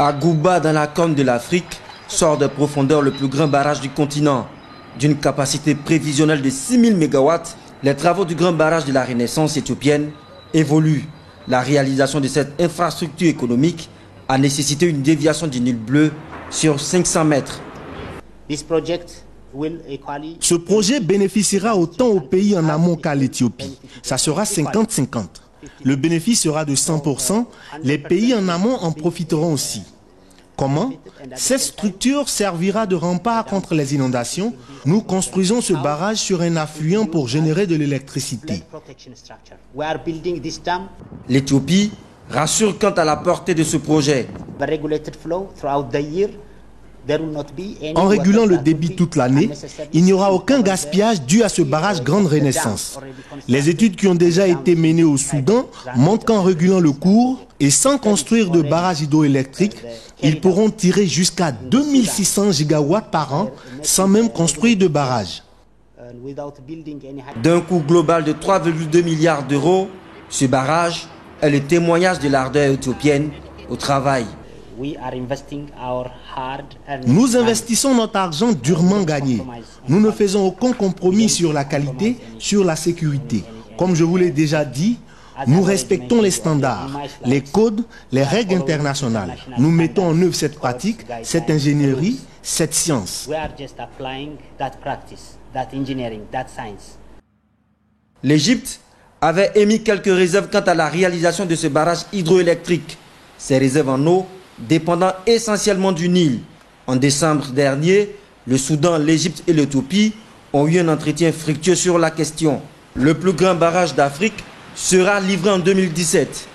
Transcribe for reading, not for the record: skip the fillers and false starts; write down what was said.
À Gouba, dans la corne de l'Afrique, sort de profondeur le plus grand barrage du continent. D'une capacité prévisionnelle de 6000 MW, les travaux du grand barrage de la Renaissance éthiopienne évoluent. La réalisation de cette infrastructure économique a nécessité une déviation du Nil bleu sur 500 mètres. Ce projet bénéficiera autant aux pays en amont qu'à l'Éthiopie. Ça sera 50-50. Le bénéfice sera de 100%. Les pays en amont en profiteront aussi. Comment? Cette structure servira de rempart contre les inondations. Nous construisons ce barrage sur un affluent pour générer de l'électricité. L'Éthiopie rassure quant à la portée de ce projet. En régulant le débit toute l'année, il n'y aura aucun gaspillage dû à ce barrage Grande Renaissance. Les études qui ont déjà été menées au Soudan montrent qu'en régulant le cours et sans construire de barrage hydroélectrique, ils pourront tirer jusqu'à 2600 gigawatts par an sans même construire de barrage. D'un coût global de 3,2 milliards d'euros, ce barrage est le témoignage de l'ardeur éthiopienne au travail. Nous investissons notre argent durement gagné. Nous ne faisons aucun compromis sur la qualité, sur la sécurité. Comme je vous l'ai déjà dit, nous respectons les standards, les codes, les règles internationales. Nous mettons en œuvre cette pratique, cette ingénierie, cette science. L'Égypte avait émis quelques réserves quant à la réalisation de ce barrage hydroélectrique. Ces réserves en eau dépendant essentiellement du Nil. En décembre dernier, le Soudan, l'Égypte et l'Éthiopie ont eu un entretien fructueux sur la question. Le plus grand barrage d'Afrique sera livré en 2017.